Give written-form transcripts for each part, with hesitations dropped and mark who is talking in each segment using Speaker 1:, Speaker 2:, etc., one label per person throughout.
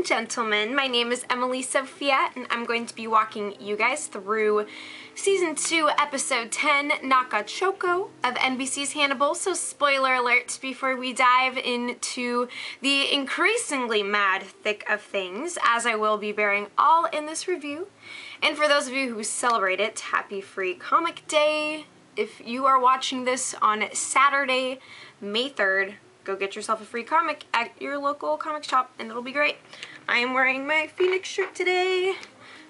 Speaker 1: and gentlemen, my name is Emily Sophia, and I'm going to be walking you guys through Season 2, Episode 10, Naka-Choko of NBC's Hannibal. So spoiler alert before we dive into the increasingly mad thick of things, as I will be bearing all in this review. And for those of you who celebrate it, happy Free Comic Day. If you are watching this on Saturday, May 3rd, go get yourself a free comic at your local comic shop and it'll be great. I am wearing my Phoenix shirt today,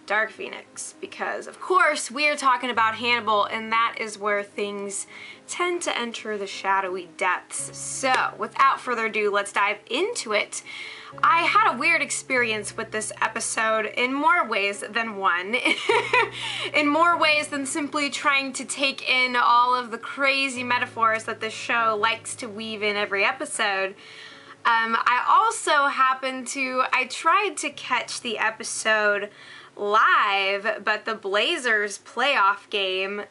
Speaker 1: Dark Phoenix, because of course we are talking about Hannibal, and that is where things tend to enter the shadowy depths. So without further ado, let's dive into it. I had a weird experience with this episode in more ways than one. In more ways than simply trying to take in all of the crazy metaphors that this show likes to weave in every episode. I tried to catch the episode live, but the Blazers playoff game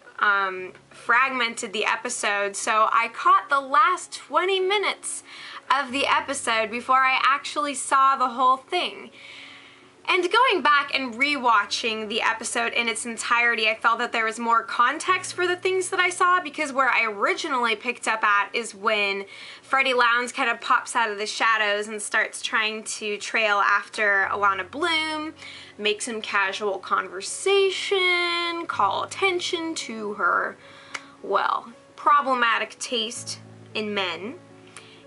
Speaker 1: fragmented the episode, so I caught the last 20 minutes of the episode before I actually saw the whole thing. And going back and rewatching the episode in its entirety, I felt that there was more context for the things that I saw, because where I originally picked up at is when Freddie Lounds kind of pops out of the shadows and starts trying to trail after Alana Bloom, make some casual conversation, call attention to her, well, problematic taste in men.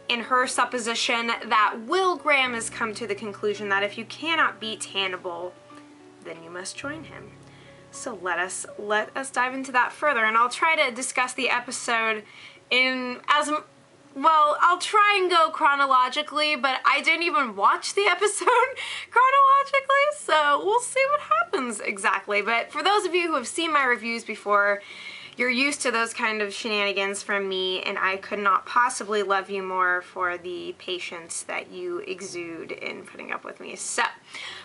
Speaker 1: In her supposition that Will Graham has come to the conclusion that if you cannot beat Hannibal, then you must join him. So let us dive into that further, and I'll try to discuss the episode I'll try and go chronologically, but I didn't even watch the episode chronologically, so we'll see what happens exactly. But for those of you who have seen my reviews before, you're used to those kind of shenanigans from me, and I could not possibly love you more for the patience that you exude in putting up with me. So,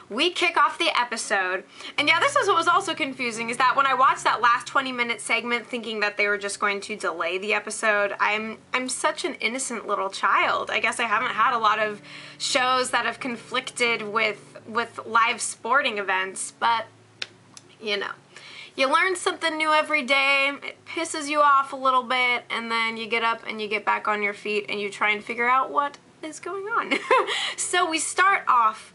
Speaker 1: we kick off the episode, and yeah, this is what was also confusing, is that when I watched that last 20-minute segment thinking that they were just going to delay the episode, I'm such an innocent little child. I guess I haven't had a lot of shows that have conflicted with live sporting events, but, you know. You learn something new every day, it pisses you off a little bit, and then you get up and you get back on your feet and you try and figure out what is going on. So we start off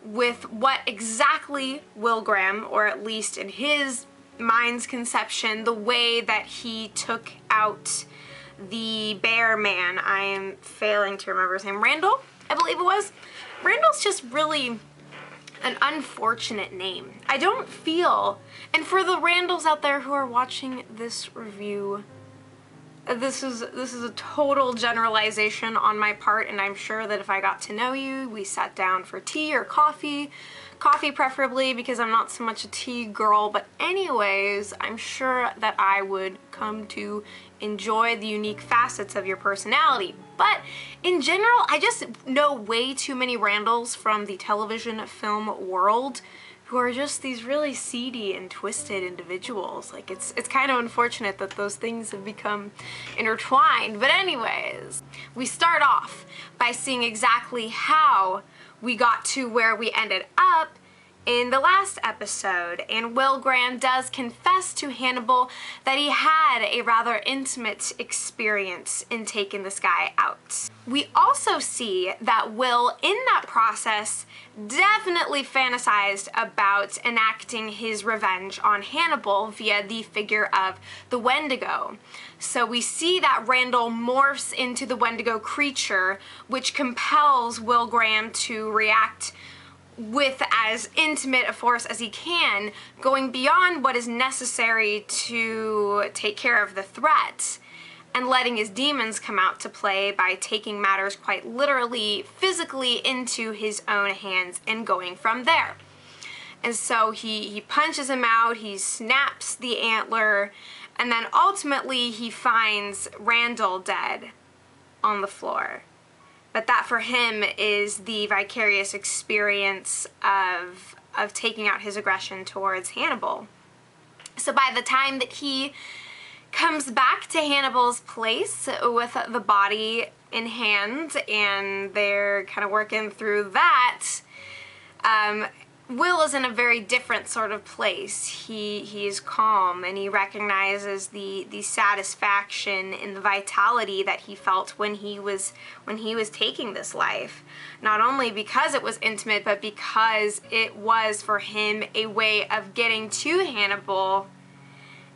Speaker 1: with what exactly Will Graham, or at least in his mind's conception, the way that he took out the bear man. I am failing to remember his name. Randall, I believe it was. Randall's just really an unfortunate name. I don't feel, and for the Randalls out there who are watching this review, this is a total generalization on my part, and I'm sure that if I got to know you, we sat down for tea or coffee preferably, because I'm not so much a tea girl, but anyways, I'm sure that I would come to enjoy the unique facets of your personality. But in general, I just know way too many Randalls from the television film world who are just these really seedy and twisted individuals. Like, it's kind of unfortunate that those things have become intertwined. But anyways, we start off by seeing exactly how we got to where we ended up in the last episode, and Will Graham does confess to Hannibal that he had a rather intimate experience in taking this guy out. We also see that Will, in that process, definitely fantasized about enacting his revenge on Hannibal via the figure of the Wendigo. So we see that Randall morphs into the Wendigo creature, which compels Will Graham to react with as intimate a force as he can, going beyond what is necessary to take care of the threat, and letting his demons come out to play by taking matters quite literally, physically into his own hands and going from there. And so he punches him out, he snaps the antler, and then ultimately he finds Randall dead on the floor. But that for him is the vicarious experience of taking out his aggression towards Hannibal. So by the time that he comes back to Hannibal's place with the body in hand and they're kind of working through that, Will is in a very different sort of place. He is calm, and he recognizes the satisfaction and the vitality that he felt when he was taking this life. Not only because it was intimate, but because it was for him a way of getting to Hannibal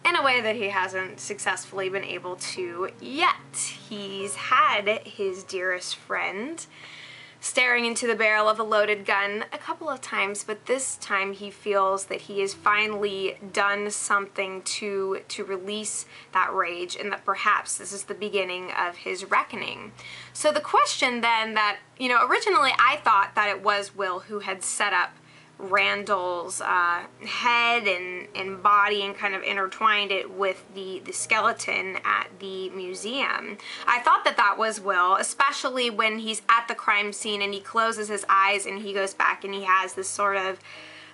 Speaker 1: in a way that he hasn't successfully been able to yet. He's had his dearest friend staring into the barrel of a loaded gun a couple of times, but this time he feels that he has finally done something to release that rage, and that perhaps this is the beginning of his reckoning. So the question then that, you know, originally I thought that it was Will who had set up Randall's head and body and kind of intertwined it with the skeleton at the museum. I thought that that was Will, especially when he's at the crime scene and he closes his eyes and he goes back and he has this sort of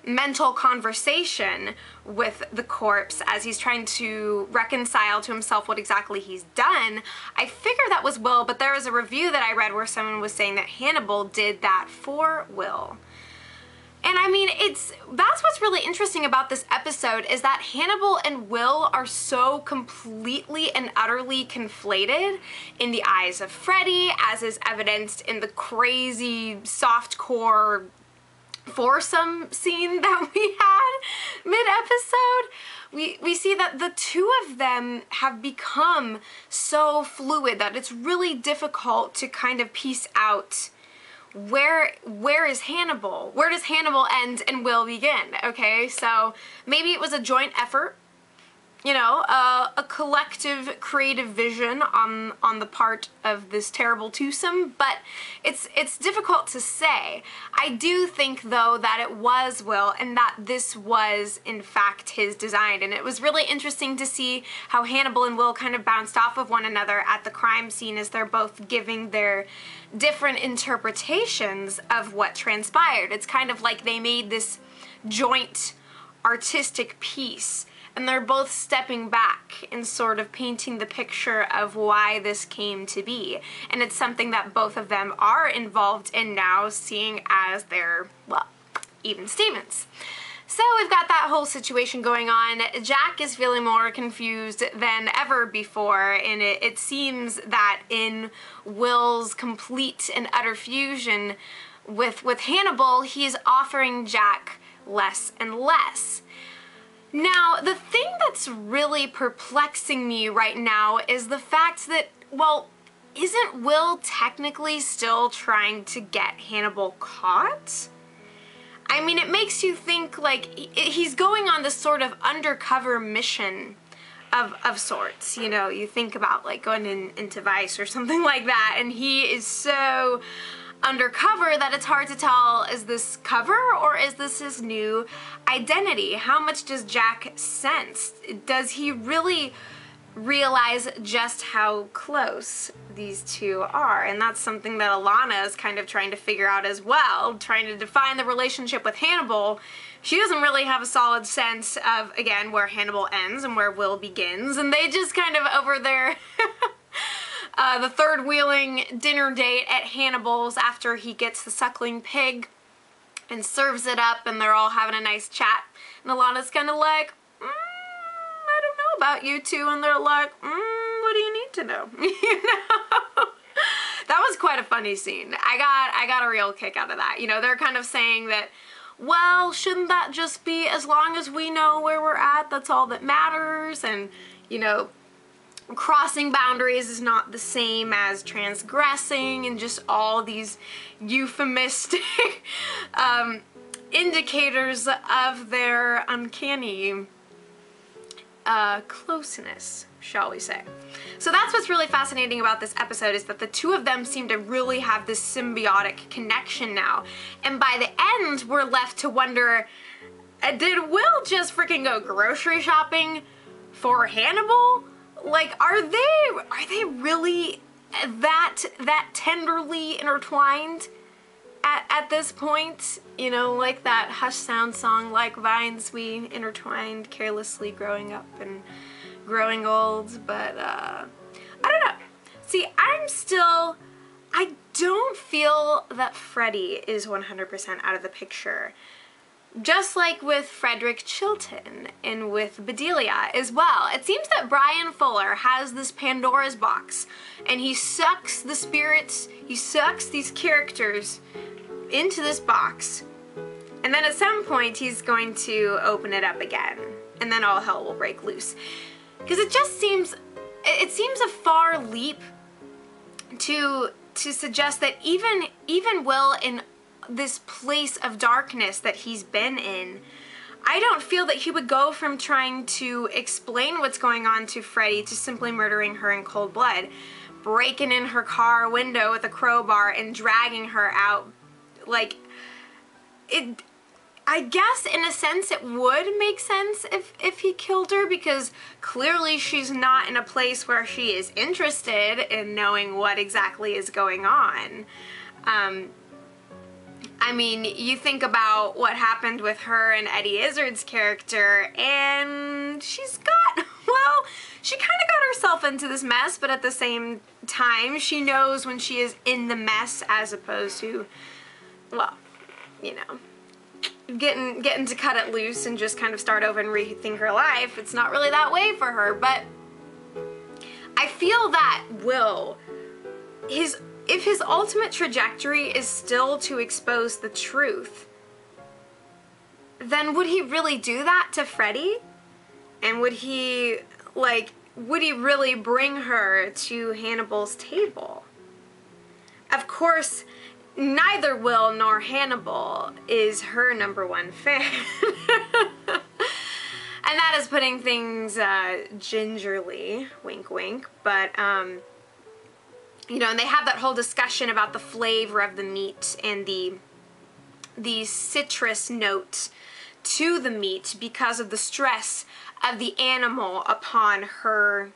Speaker 1: mental conversation with the corpse as he's trying to reconcile to himself what exactly he's done. I figure that was Will, but there was a review that I read where someone was saying that Hannibal did that for Will. And I mean, that's what's really interesting about this episode, is that Hannibal and Will are so completely and utterly conflated in the eyes of Freddie, as is evidenced in the crazy softcore foursome scene that we had mid-episode. We see that the two of them have become so fluid that it's really difficult to kind of piece out where is Hannibal? Where does Hannibal end and Will begin? Okay, so maybe it was a joint effort, you know, a collective creative vision on the part of this terrible twosome, but it's difficult to say. I do think, though, that it was Will and that this was, in fact, his design, and it was really interesting to see how Hannibal and Will kind of bounced off of one another at the crime scene as they're both giving their different interpretations of what transpired. It's kind of like they made this joint artistic piece, and they're both stepping back and sort of painting the picture of why this came to be. And it's something that both of them are involved in now, seeing as they're, well, even Stevens. So we've got that whole situation going on. Jack is feeling more confused than ever before, and it seems that in Will's complete and utter fusion with Hannibal, he's offering Jack less and less. Now, the thing that's really perplexing me right now is the fact that, well, isn't Will technically still trying to get Hannibal caught? I mean, it makes you think, like, he's going on this sort of undercover mission of sorts. You know, you think about, like, going into Vice or something like that, and he is so undercover that it's hard to tell, is this cover or is this his new identity? How much does Jack sense? Does he really realize just how close these two are? And that's something that Alana is kind of trying to figure out as well, trying to define the relationship with Hannibal. She doesn't really have a solid sense of, again, where Hannibal ends and where Will begins, and they just kind of over there the third wheeling dinner date at Hannibal's after he gets the suckling pig and serves it up, and they're all having a nice chat, and Alana's kind of like, I don't know about you two, and they're like, what do you need to know? You know? That was quite a funny scene. I got a real kick out of that. You know, they're kind of saying that, well, shouldn't that just be, as long as we know where we're at, that's all that matters, and, you know, crossing boundaries is not the same as transgressing, and just all these euphemistic indicators of their uncanny closeness, shall we say. So that's what's really fascinating about this episode, is that the two of them seem to really have this symbiotic connection now. And by the end, we're left to wonder, did Will just freaking go grocery shopping for Hannibal? Like, are they really that tenderly intertwined at this point? You know, like that Hush Sound song, like vines we intertwined carelessly, growing up and growing old. But I don't know. See, I'm still I don't feel that Freddie is 100% out of the picture. Just like with Frederick Chilton and with Bedelia as well. It seems that Brian Fuller has this Pandora's box and he sucks the spirits, he sucks these characters into this box, and then at some point he's going to open it up again and then all hell will break loose. Because it just seems, it seems a far leap to suggest that even Will in this place of darkness that he's been in, I don't feel that he would go from trying to explain what's going on to Freddie to simply murdering her in cold blood, breaking in her car window with a crowbar and dragging her out. Like, I guess in a sense it would make sense if he killed her, because clearly she's not in a place where she is interested in knowing what exactly is going on. I mean, you think about what happened with her and Eddie Izzard's character, and she's got, well, she kind of got herself into this mess, but at the same time, she knows when she is in the mess as opposed to, well, you know, getting to cut it loose and just kind of start over and rethink her life. It's not really that way for her, but I feel that Will, if his ultimate trajectory is still to expose the truth, then would he really do that to Freddie? And would he really bring her to Hannibal's table? Of course, neither Will nor Hannibal is her #1 fan. And that is putting things gingerly, wink wink, but you know, and they have that whole discussion about the flavor of the meat and the citrus note to the meat because of the stress of the animal upon her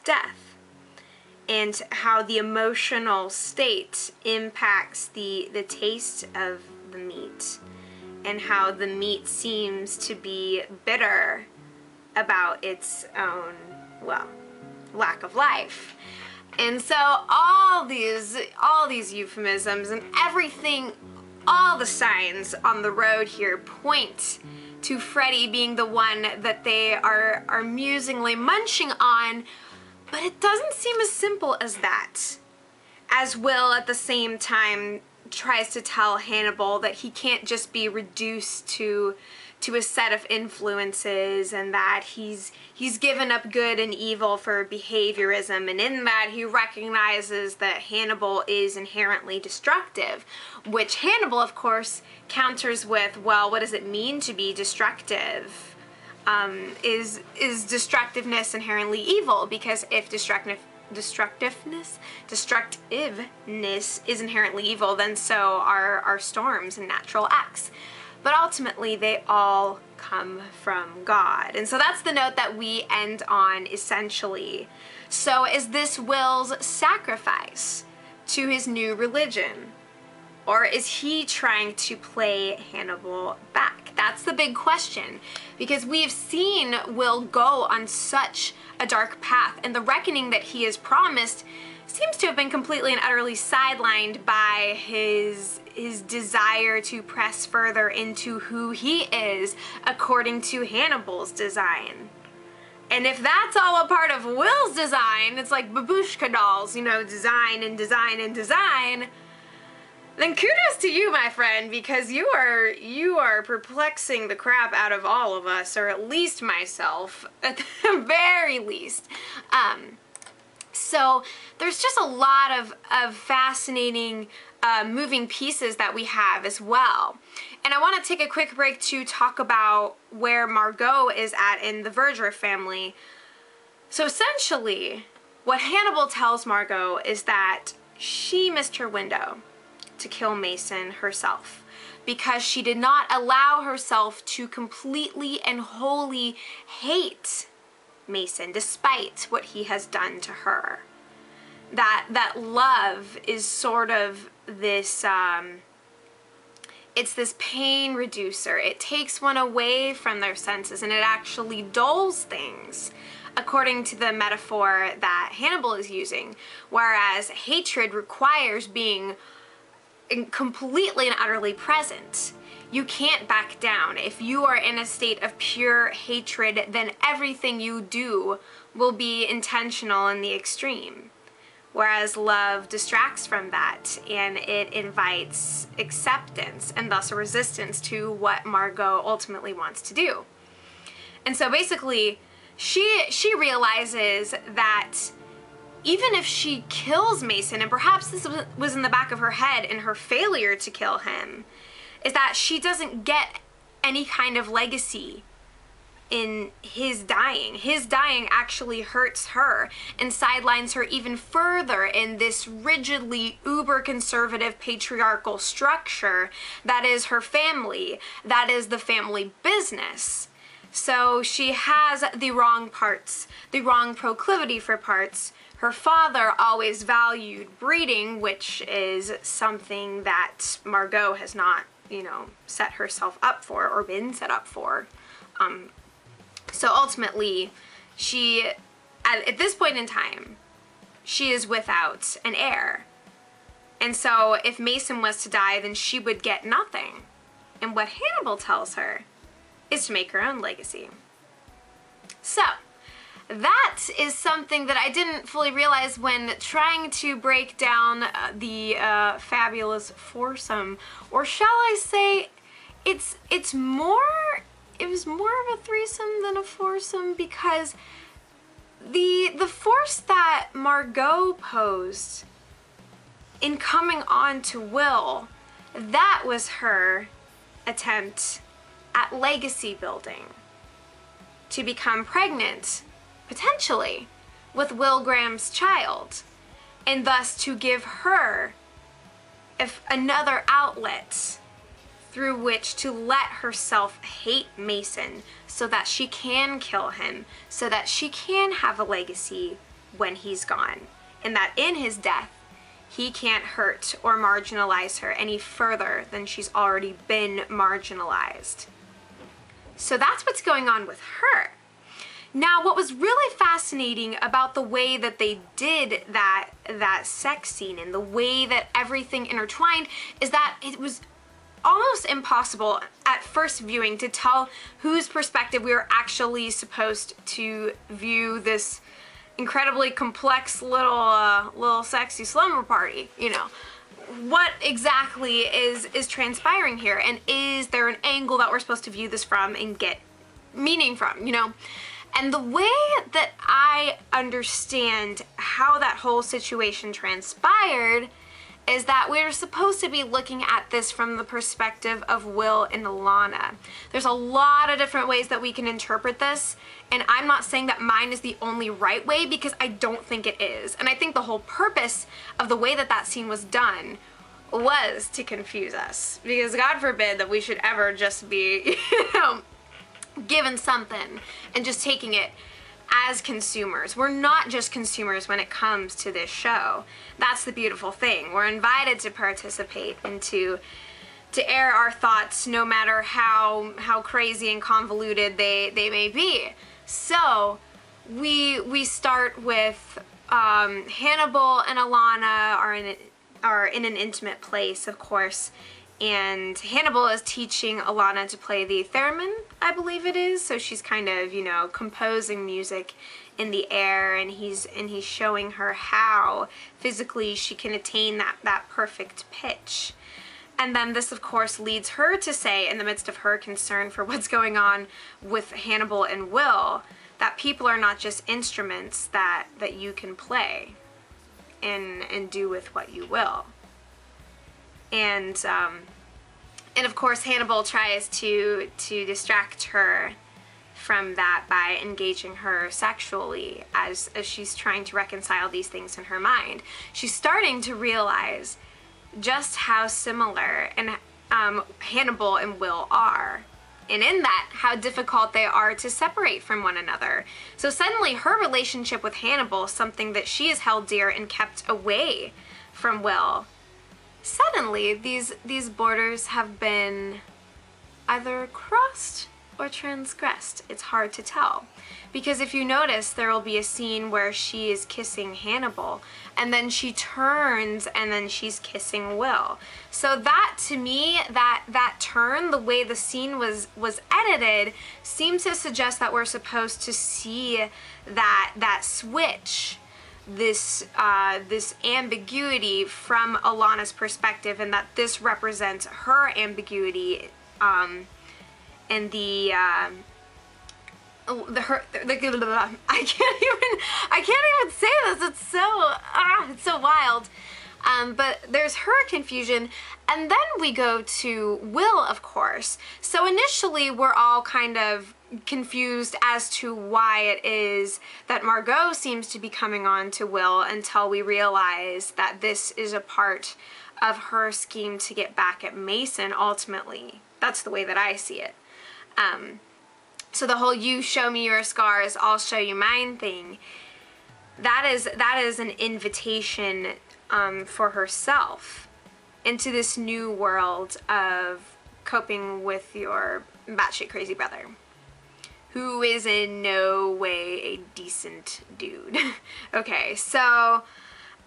Speaker 1: death, and how the emotional state impacts the taste of the meat, and how the meat seems to be bitter about its own, well, lack of life. And so all these euphemisms and everything, all the signs on the road here point to Freddie being the one that they are musingly munching on, but it doesn't seem as simple as that. As Will at the same time tries to tell Hannibal that he can't just be reduced to a set of influences, and that he's given up good and evil for behaviorism, and in that he recognizes that Hannibal is inherently destructive, which Hannibal of course counters with, well, what does it mean to be destructive? Is destructiveness inherently evil? Because if destructiveness is inherently evil, then so are storms and natural acts. But ultimately, they all come from God. And so that's the note that we end on, essentially. So is this Will's sacrifice to his new religion? Or is he trying to play Hannibal back? That's the big question. Because we've seen Will go on such a dark path, and the reckoning that he has promised seems to have been completely and utterly sidelined by his desire to press further into who he is according to Hannibal's design. And if that's all a part of Will's design, it's like babushka dolls, you know, design and design and design, then kudos to you, my friend, because you are perplexing the crap out of all of us, or at least myself, at the very least. So there's just a lot of fascinating moving pieces that we have as well. And I want to take a quick break to talk about where Margot is at in the Verger family. So essentially, what Hannibal tells Margot is that she missed her window to kill Mason herself, because she did not allow herself to completely and wholly hate Mason despite what he has done to her. That love is sort of this it's this pain reducer. It takes one away from their senses, and it actually dulls things according to the metaphor that Hannibal is using, whereas hatred requires being completely and utterly present. You can't back down. If you are in a state of pure hatred, then everything you do will be intentional in the extreme. Whereas love distracts from that, and it invites acceptance and thus a resistance to what Margot ultimately wants to do. And so basically, she realizes that even if she kills Mason, and perhaps this was in the back of her head in her failure to kill him, is that she doesn't get any kind of legacy in his dying. His dying actually hurts her and sidelines her even further in this rigidly uber-conservative patriarchal structure that is her family, that is the family business. So she has the wrong parts, the wrong proclivity for parts. Her father always valued breeding, which is something that Margot has not, you know, set herself up for or been set up for. So ultimately, she, at this point in time, she is without an heir. And so if Mason was to die, then she would get nothing. And what Hannibal tells her is to make her own legacy. So that is something that I didn't fully realize when trying to break down the fabulous foursome, or shall I say, it was more of a threesome than a foursome, because the force that Margot posed in coming on to Will, that was her attempt at legacy building, to become pregnant, potentially, with Will Graham's child, and thus to give her another outlet through which to let herself hate Mason so that she can kill him, so that she can have a legacy when he's gone, and that in his death he can't hurt or marginalize her any further than she's already been marginalized. So that's what's going on with her. Now, what was really fascinating about the way that they did that sex scene and the way that everything intertwined is that it was almost impossible at first viewing to tell whose perspective we were actually supposed to view this incredibly complex little sexy slumber party, you know. What exactly is transpiring here, and is there an angle that we're supposed to view this from and get meaning from, you know? And the way that I understand how that whole situation transpired is that we're supposed to be looking at this from the perspective of Will and Alana. There's a lot of different ways that we can interpret this, and I'm not saying that mine is the only right way, because I don't think it is. And I think the whole purpose of the way that that scene was done was to confuse us, because God forbid that we should ever just be, you know, given something and just taking it as consumers. We're not just consumers when it comes to this show. That's the beautiful thing. We're invited to participate and to air our thoughts, no matter how crazy and convoluted they may be. So we start with Hannibal and Alana are in an intimate place, of course, and Hannibal is teaching Alana to play the theremin, I believe it is. So she's kind of, you know, composing music in the air, and he's showing her how physically she can attain that perfect pitch. And then this, of course, leads her to say, in the midst of her concern for what's going on with Hannibal and Will, that people are not just instruments that you can play and do with what you will. And of course, Hannibal tries to distract her from that by engaging her sexually as she's trying to reconcile these things in her mind. She's starting to realize just how similar Hannibal and Will are, and in that, how difficult they are to separate from one another. So suddenly her relationship with Hannibal, something that she has held dear and kept away from Will, suddenly these borders have been either crossed or transgressed. It's hard to tell. Because if you notice, there will be a scene where she is kissing Hannibal, and then she turns and then she's kissing Will. So that, to me, that turn, the way the scene was edited, seemed to suggest that we're supposed to see that switch, this ambiguity from Alana's perspective, and that this represents her ambiguity, and I can't even say this. It's so wild. But there's her confusion, and then we go to Will, of course. So initially we're all kind of confused as to why it is that Margot seems to be coming on to Will, until we realize that this is a part of her scheme to get back at Mason ultimately. That's the way that I see it. So the whole "you show me your scars, I'll show you mine" thing, that is an invitation for herself into this new world of coping with your batshit crazy brother, who is in no way a decent dude. Okay, so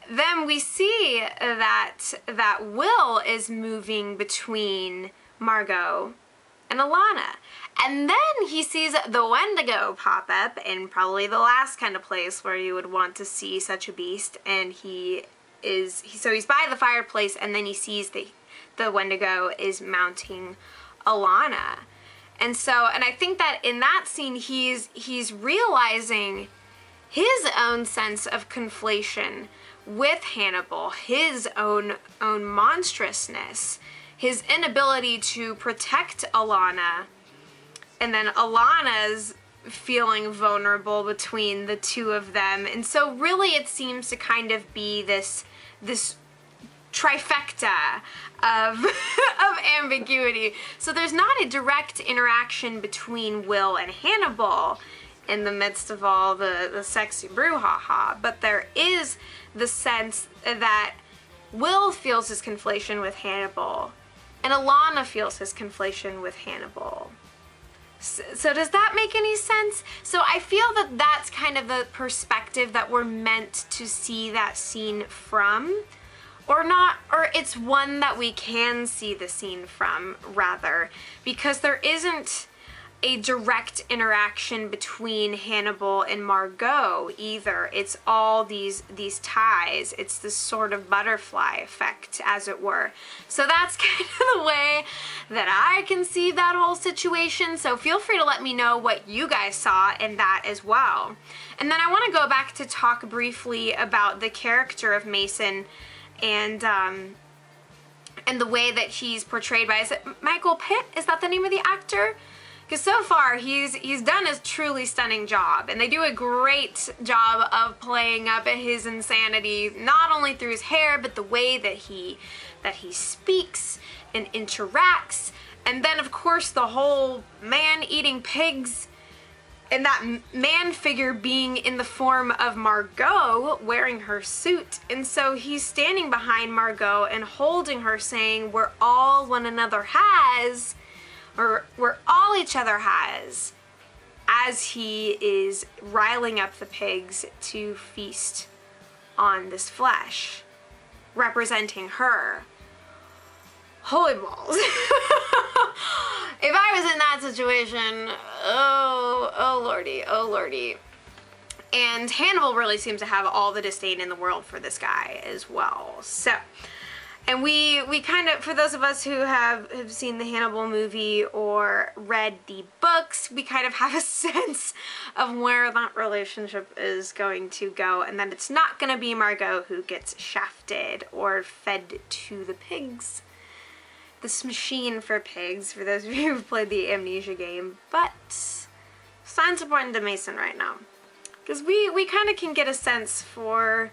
Speaker 1: then we see that Will is moving between Margot and Alana. And then he sees the Wendigo pop up in probably the last kind of place where you would want to see such a beast, and he's by the fireplace, and then he sees the Wendigo is mounting Alana. And I think that in that scene he's realizing his own sense of conflation with Hannibal, his own monstrousness, his inability to protect Alana, and then Alana's feeling vulnerable between the two of them. And so really it seems to kind of be this trifecta of ambiguity. So there's not a direct interaction between Will and Hannibal in the midst of all the sexy brouhaha, but there is the sense that Will feels his conflation with Hannibal, and Alana feels his conflation with Hannibal. So does that make any sense? So I feel that that's kind of the perspective that we're meant to see that scene from, or not, or it's one that we can see the scene from, rather, because there isn't a direct interaction between Hannibal and Margot either. It's all these ties. It's this sort of butterfly effect, as it were. So that's kind of the way that I can see that whole situation. So feel free to let me know what you guys saw in that as well. And then I want to go back to talk briefly about the character of Mason and the way that he's portrayed by, is it Michael Pitt? Is that the name of the actor? Because so far he's done a truly stunning job, and they do a great job of playing up his insanity, not only through his hair, but the way that he speaks and interacts. And then of course the whole man eating pigs, and that man figure being in the form of Margot wearing her suit. And so he's standing behind Margot and holding her, saying, "We're all one another has," or "we're all each other has," as he is riling up the pigs to feast on this flesh, representing her. Holy balls. If I was in that situation, oh lordy, oh lordy. And Hannibal really seems to have all the disdain in the world for this guy as well. So, and we kind of, for those of us who have seen the Hannibal movie or read the books, we kind of have a sense of where that relationship is going to go, and that it's not going to be Margot who gets shafted or fed to the pigs. This machine for pigs, for those of you who've played the Amnesia game. But signs are pointing to Mason right now, because we kind of can get a sense for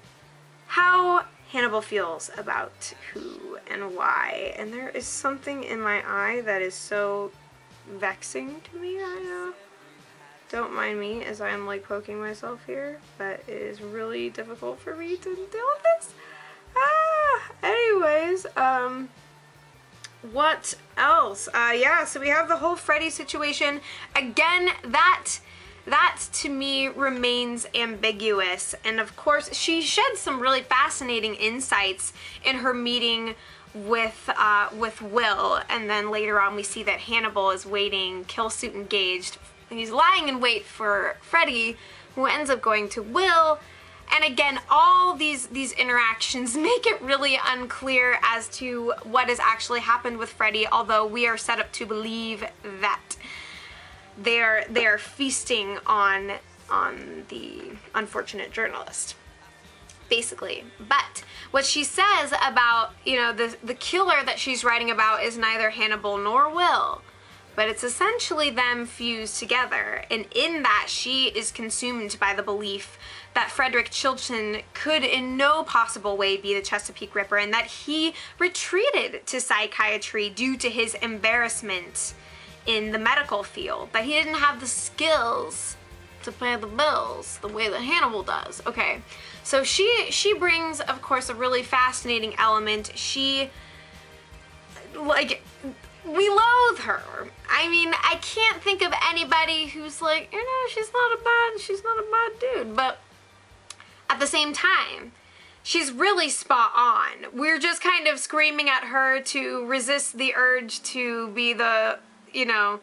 Speaker 1: how Hannibal feels about who and why. And there is something in my eye that is so vexing to me right now. Don't mind me as I am like poking myself here, but it is really difficult for me to deal with this. Anyways, what else? Yeah, so we have the whole Freddie situation. Again, that to me remains ambiguous. And of course, she sheds some really fascinating insights in her meeting with Will. And then later on we see that Hannibal is waiting, kill suit engaged. He's lying in wait for Freddie, who ends up going to Will. And again, all these interactions make it really unclear as to what has actually happened with Freddie, although we are set up to believe that they're feasting on the unfortunate journalist, basically. But what she says about, you know, the killer that she's writing about is neither Hannibal nor Will, but it's essentially them fused together. And in that, she is consumed by the belief that Frederick Chilton could in no possible way be the Chesapeake Ripper, and that he retreated to psychiatry due to his embarrassment in the medical field, that he didn't have the skills to pay the bills the way that Hannibal does. Okay, so she brings, of course, a really fascinating element. She, like, we loathe her. I mean, I can't think of anybody who's like, you know, she's not a bad dude, but at the same time, she's really spot on. We're just kind of screaming at her to resist the urge to be the, you know,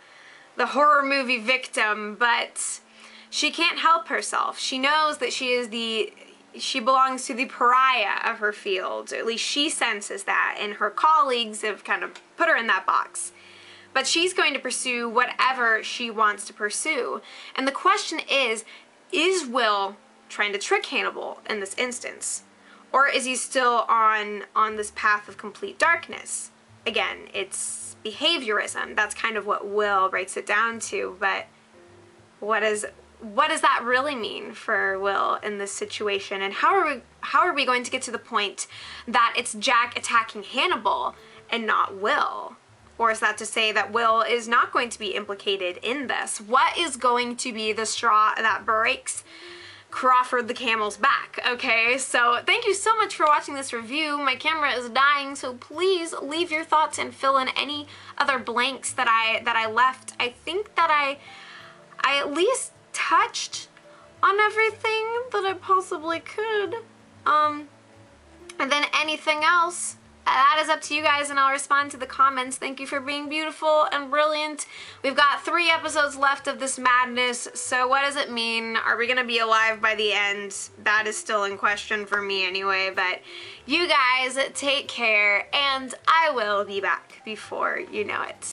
Speaker 1: the horror movie victim, but she can't help herself. She knows that she belongs to the pariah of her field, or at least she senses that, and her colleagues have kind of put her in that box. But she's going to pursue whatever she wants to pursue. And the question is Will trying to trick Hannibal in this instance? Or is he still on this path of complete darkness? Again, it's behaviorism. That's kind of what Will breaks it down to, but what does that really mean for Will in this situation? And how are we going to get to the point that it's Jack attacking Hannibal and not Will? Or is that to say that Will is not going to be implicated in this? What is going to be the straw that breaks Crawford the camel's back? Okay, so thank you so much for watching this review. My camera is dying, so please leave your thoughts and fill in any other blanks that I left. I think that I at least touched on everything that I possibly could. And then anything else, that is up to you guys, and I'll respond to the comments. Thank you for being beautiful and brilliant. We've got 3 episodes left of this madness, so what does it mean? Are we gonna be alive by the end? That is still in question for me anyway, but you guys take care, and I will be back before you know it.